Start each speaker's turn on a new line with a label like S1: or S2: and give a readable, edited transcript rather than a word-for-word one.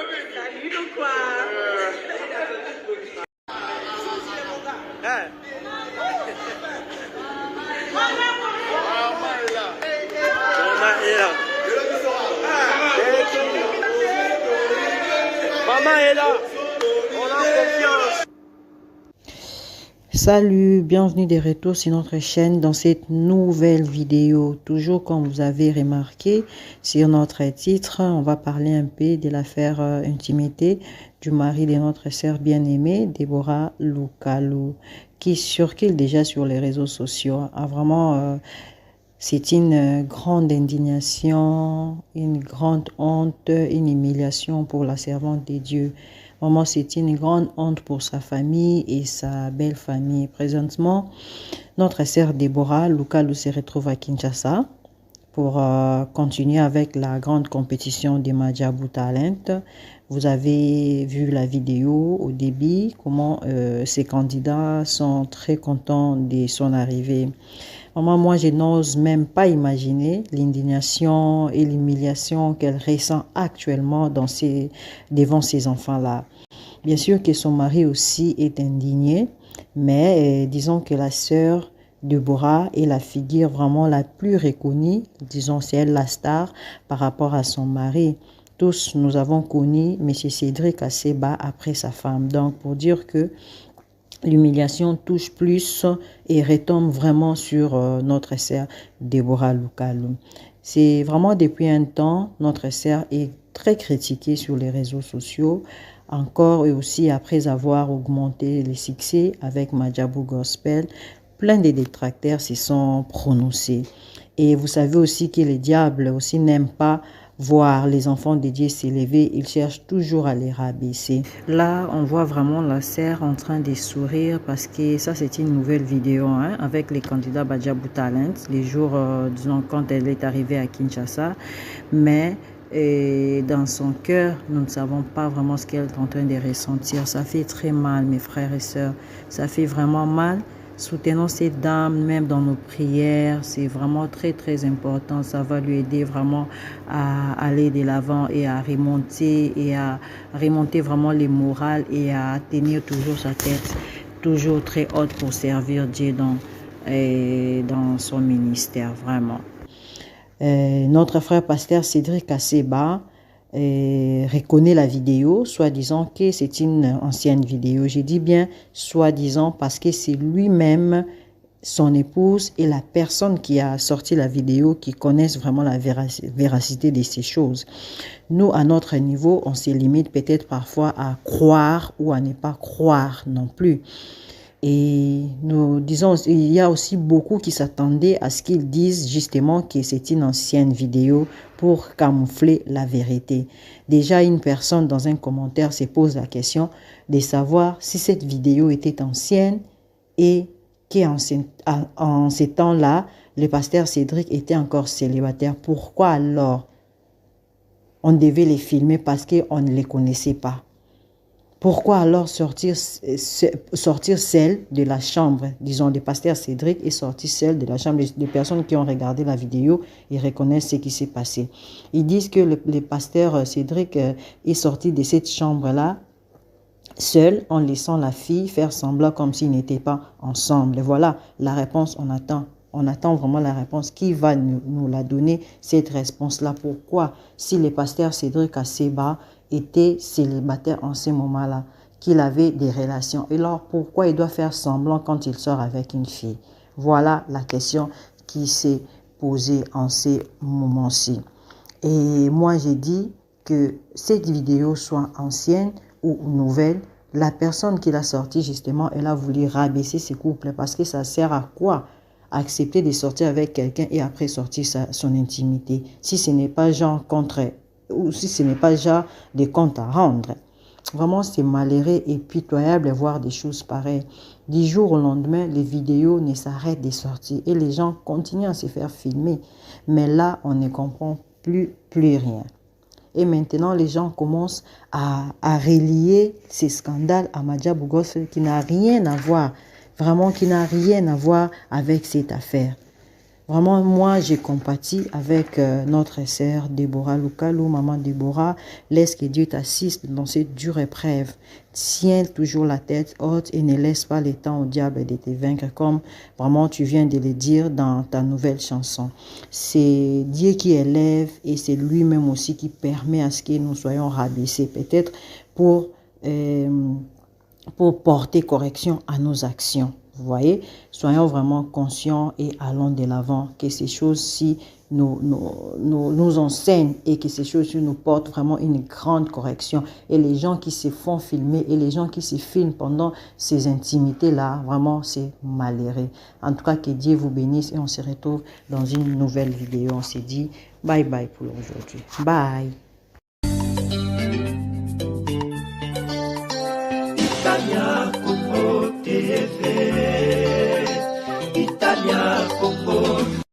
S1: Salut ou quoi?
S2: Maman est là. On a confiance.
S3: Salut, bienvenue de retour sur notre chaîne dans cette nouvelle vidéo. Toujours comme vous avez remarqué sur notre titre, on va parler un peu de l'affaire intimité du mari de notre sœur bien-aimée, Deborah Lukalu, qui circule déjà sur les réseaux sociaux. C'est une grande indignation, une grande honte, une humiliation pour la servante de Dieu. Vraiment, c'est une grande honte pour sa famille et sa belle famille. Présentement, notre sœur Deborah Lukalu se retrouve à Kinshasa pour continuer avec la grande compétition des Madjabou Talent. Vous avez vu la vidéo au début, comment ces candidats sont très contents de son arrivée. Vraiment, moi, je n'ose même pas imaginer l'indignation et l'humiliation qu'elle ressent actuellement devant ces enfants-là. Bien sûr que son mari aussi est indigné, mais disons que la sœur Deborah est la figure vraiment la plus reconnue, disons c'est elle la star par rapport à son mari. Tous nous avons connu M. Cédric assez bas après sa femme. Donc pour dire que l'humiliation touche plus et retombe vraiment sur notre sœur Deborah Lukalu. C'est vraiment depuis un temps, notre sœur est très critiquée sur les réseaux sociaux, encore et aussi après avoir augmenté les succès avec Madjabou Gospel. Plein de détracteurs se sont prononcés. Et vous savez aussi que les diables aussi n'aiment pas voir les enfants de Dieu s'élever, ils cherchent toujours à les rabaisser. Là, on voit vraiment la sœur en train de sourire parce que ça, c'est une nouvelle vidéo avec les candidats Madjabou Talent, les jours, disons, quand elle est arrivée à Kinshasa. Mais dans son cœur, nous ne savons pas vraiment ce qu'elle est en train de ressentir. Ça fait très mal, mes frères et sœurs. Ça fait vraiment mal. Soutenons cette dame même dans nos prières, c'est vraiment très très important, ça va lui aider vraiment à aller de l'avant et à remonter vraiment les morales et à tenir toujours sa tête toujours très haute pour servir Dieu dans son ministère vraiment. Notre frère pasteur Cédric Asseba reconnaît la vidéo, soi-disant que c'est une ancienne vidéo. Je dis bien soi-disant parce que c'est lui-même, son épouse et la personne qui a sorti la vidéo qui connaissent vraiment la véracité de ces choses. Nous, à notre niveau, on se limite peut-être parfois à croire ou à ne pas croire non plus. Et nous disons, il y a aussi beaucoup qui s'attendaient à ce qu'ils disent justement que c'est une ancienne vidéo pour camoufler la vérité. Déjà, une personne dans un commentaire se pose la question de savoir si cette vidéo était ancienne et qu'en ces temps-là, le pasteur Cédric était encore célibataire. Pourquoi alors on devait les filmer parce qu'on ne les connaissait pas? Pourquoi alors sortir celle de la chambre, disons, le pasteur Cédric est sorti celle de la chambre. Les personnes qui ont regardé la vidéo, ils reconnaissent ce qui s'est passé. Ils disent que le pasteur Cédric est sorti de cette chambre-là seul en laissant la fille faire semblant comme s'ils n'étaient pas ensemble. Et voilà la réponse, on attend. On attend vraiment la réponse. Qui va nous la donner, cette réponse-là? Pourquoi, si le pasteur Cédric Asseba était célibataire en ce moment-là, qu'il avait des relations, et alors pourquoi il doit faire semblant quand il sort avec une fille? Voilà la question qui s'est posée en ces moments-ci. Et moi, j'ai dit que cette vidéo soit ancienne ou nouvelle, la personne qui l'a sortie, justement, elle a voulu rabaisser ce couple parce que ça sert à quoi? Accepter de sortir avec quelqu'un et après sortir son intimité, si ce n'est pas genre ou si ce n'est pas genre des comptes à rendre. Vraiment, c'est malheureux et pitoyable de voir des choses pareilles. Du jour au lendemain, les vidéos ne s'arrêtent de sortir et les gens continuent à se faire filmer. Mais là, on ne comprend plus rien. Et maintenant, les gens commencent à relier ces scandales à Madjabou Gospel qui n'a rien à voir, vraiment qui n'a rien à voir avec cette affaire. Vraiment, moi, j'ai compati avec notre sœur Déborah Lukalou, maman Déborah. Laisse que Dieu t'assiste dans cette dure épreuve. Tiens toujours la tête haute et ne laisse pas le temps au diable de te vaincre, comme vraiment tu viens de le dire dans ta nouvelle chanson. C'est Dieu qui élève et c'est lui-même aussi qui permet à ce que nous soyons rabaissés, peut-être pour porter correction à nos actions. Vous voyez, soyons vraiment conscients et allons de l'avant, que ces choses-ci nous enseignent et que ces choses-ci nous portent vraiment une grande correction. Et les gens qui se font filmer et les gens qui se filment pendant ces intimités-là, vraiment, c'est malheureux. En tout cas, que Dieu vous bénisse et on se retrouve dans une nouvelle vidéo. On se dit bye bye pour aujourd'hui. Bye.
S2: Italia Congo TV, Italia Congo